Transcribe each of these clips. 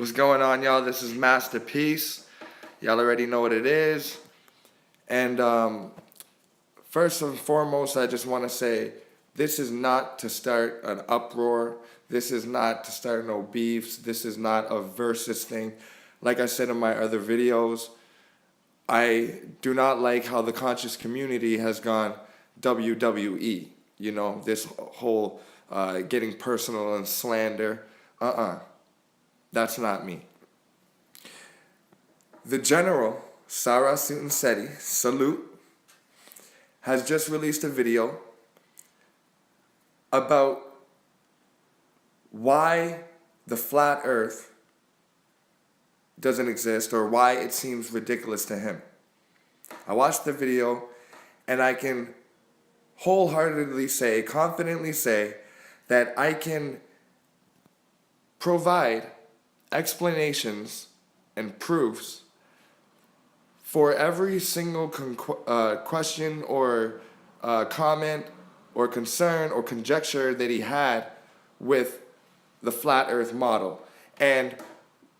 What's going on, y'all? This is Masterpiece. Y'all already know what it is. And first and foremost, I just want to say this is not to start an uproar. This is not to start no beefs. This is not a versus thing. Like I said in my other videos, I do not like how the conscious community has gone WWE. You know, this whole getting personal and slander. That's not me. The General, Sara Suten Seti, salute, has just released a video about why the flat earth doesn't exist or why it seems ridiculous to him. I watched the video and I can wholeheartedly say, confidently say, that I can provide explanations and proofs for every single question or comment or concern or conjecture that he had with the flat earth model. And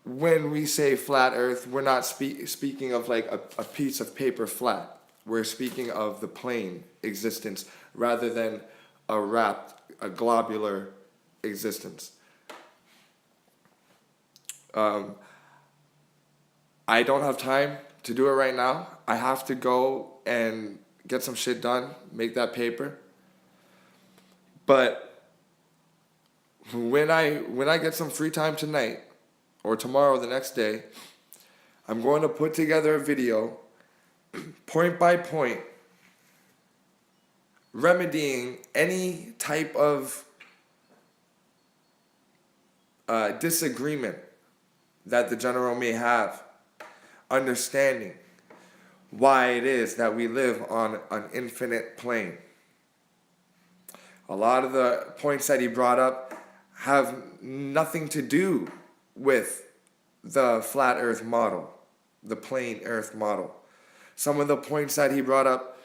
when we say flat earth, we're not speaking of like a piece of paper flat. We're speaking of the plane existence rather than a globular existence. I don't have time to do it right now. I have to go and get some shit done, make that paper. But when I get some free time tonight or tomorrow, the next day, I'm going to put together a video, point by point, remedying any type of disagreement that the General may have, understanding why it is that we live on an infinite plane. A lot of the points that he brought up have nothing to do with the flat earth model, the plane earth model. Some of the points that he brought up,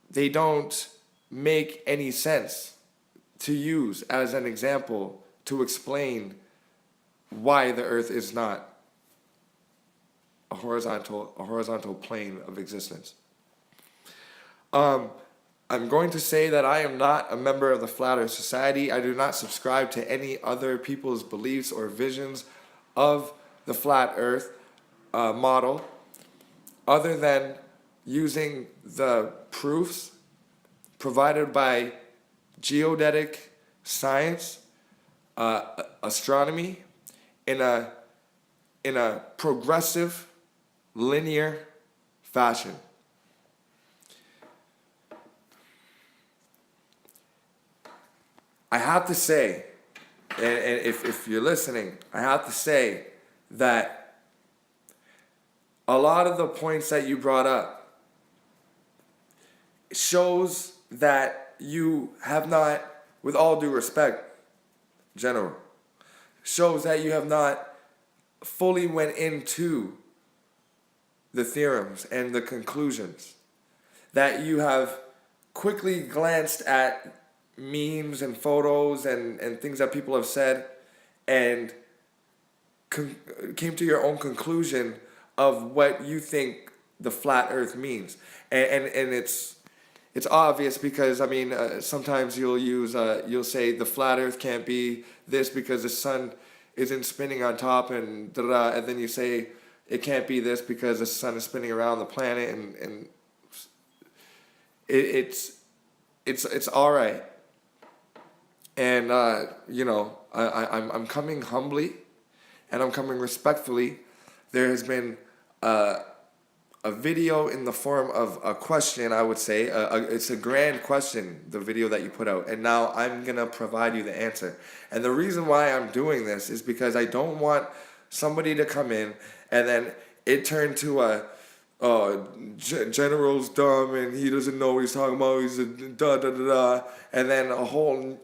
they don't make any sense to use as an example to explain why the earth is not a horizontal plane of existence. I'm going to say that I am not a member of the Flat Earth Society. I do not subscribe to any other people's beliefs or visions of the flat earth model other than using the proofs provided by geodetic science, astronomy, in a progressive, linear fashion. I have to say, and if you're listening, I have to say that a lot of the points that you brought up shows that you have not, with all due respect, General, shows that you have not fully went into the theorems and the conclusions, that you have quickly glanced at memes and photos and things that people have said and came to your own conclusion of what you think the flat earth means. And it's obvious because, I mean, sometimes you'll say the flat earth can't be this because the sun isn't spinning on top and da-da, and then you say it can't be this because the sun is spinning around the planet, and it's all right. And I'm coming humbly and I'm coming respectfully. There has been a video in the form of a question, I would say. It's a grand question, the video that you put out. And now I'm going to provide you the answer. And the reason why I'm doing this is because I don't want somebody to come in and then it turned to General's dumb and he doesn't know what he's talking about. He's a da-da-da-da. And then a whole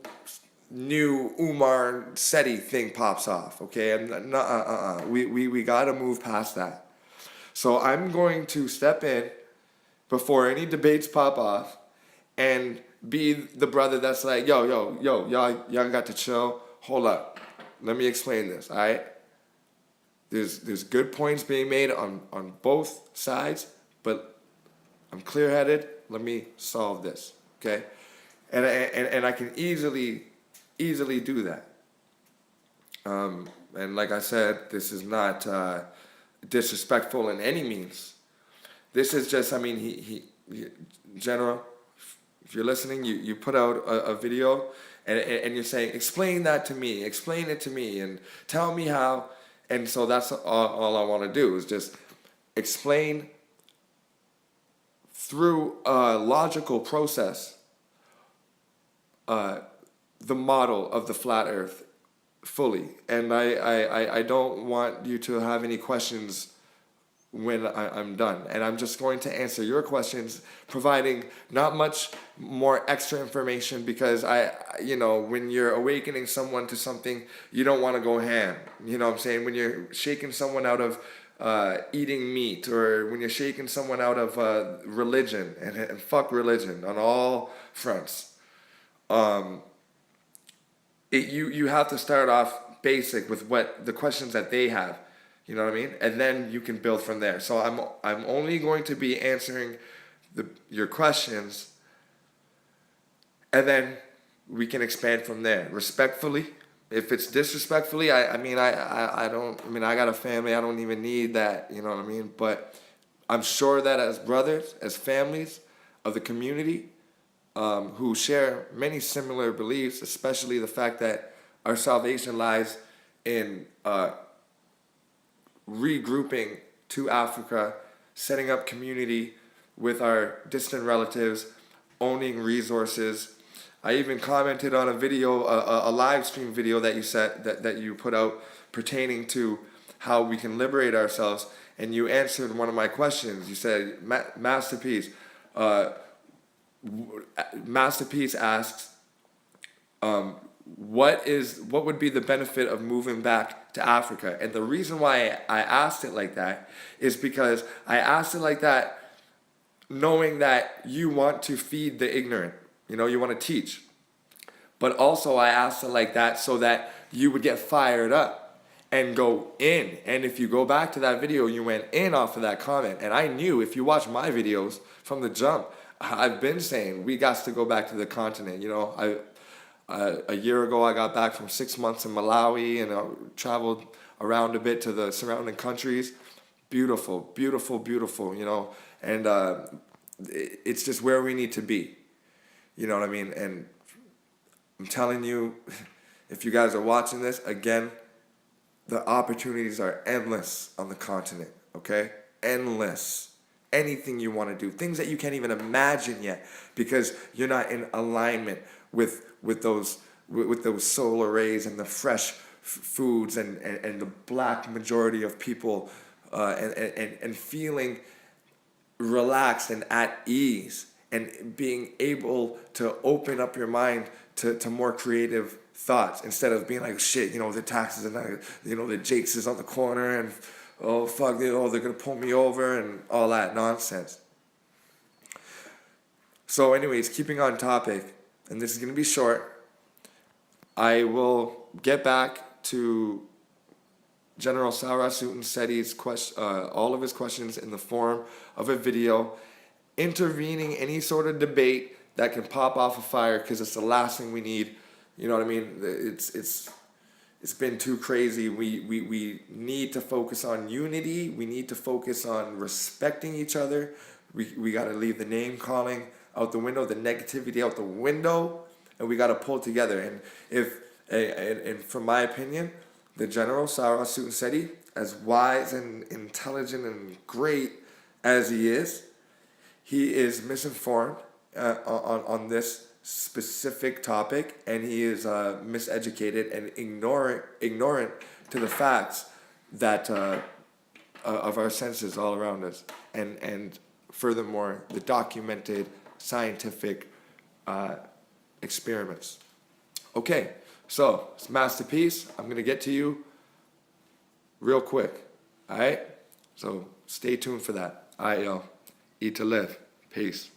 new Umar Seti thing pops off. Okay? We got to move past that. So I'm going to step in before any debates pop off and be the brother that's like, yo, y'all got to chill. Hold up. let me explain this, all right? There's good points being made on both sides, but I'm clear-headed. Let me solve this, okay? And I can easily do that. And like I said, this is not disrespectful in any means. This is just, I mean, he General, if you're listening, you put out a video and you're saying, explain that to me, explain it to me, and tell me how. And so that's all I want to do is just explain through a logical process the model of the flat earth fully. And I don't want you to have any questions when I'm done. And I'm just going to answer your questions, providing not much more extra information, because when you're awakening someone to something, you don't want to go ham. You know what I'm saying? When you're shaking someone out of eating meat, or when you're shaking someone out of religion, and fuck religion on all fronts. You have to start off basic with what the questions that they have. You know what I mean? And then you can build from there. So I'm only going to be answering your questions, and then we can expand from there respectfully. If it's disrespectfully, I got a family. I don't even need that. You know what I mean? But I'm sure that as brothers, as families of the community, who share many similar beliefs, especially the fact that our salvation lies in regrouping to Africa, setting up community with our distant relatives, owning resources. I even commented on a video, a live stream video that you that you put out pertaining to how we can liberate ourselves, and you answered one of my questions. You said, Masterpiece. Masterpiece asks, what would be the benefit of moving back to Africa? And the reason why I asked it like that is because I asked it like that knowing that you want to feed the ignorant. You want to teach. But also I asked it like that so that you would get fired up and go in. And if you go back to that video, you went in off of that comment. And I knew, if you watch my videos from the jump, I've been saying we got to go back to the continent. A year ago, I got back from 6 months in Malawi, and I traveled around a bit to the surrounding countries. Beautiful, beautiful, beautiful, and it's just where we need to be. You know what I mean? And I'm telling you, if you guys are watching this, again, the opportunities are endless on the continent, okay? Endless. Anything you want to do, things that you can't even imagine yet, because you're not in alignment with those solar rays and the fresh foods and the black majority of people and feeling relaxed and at ease, and being able to open up your mind to more creative thoughts, instead of being like, shit, the taxes and the Jakes is on the corner, and oh fuck, they're gonna pull me over and all that nonsense. So anyways, keeping on topic, and this is gonna be short, I will get back to General Sara Suten Seti's all of his questions in the form of a video, intervening any sort of debate that can pop off a fire, because it's the last thing we need. You know what I mean? It's been too crazy. We need to focus on unity. We need to focus on respecting each other. We got to leave the name calling out the window, the negativity out the window, and we got to pull together. And from my opinion, the General Sara Suten Seti, as wise and intelligent and great as he is misinformed on this specific topic, and he is miseducated and ignorant to the facts that of our senses all around us, and furthermore the documented scientific experiments. Okay, so it's Masterpiece. I'm gonna get to you real quick. All right, so stay tuned for that. All right, y'all. Eat to live. Peace.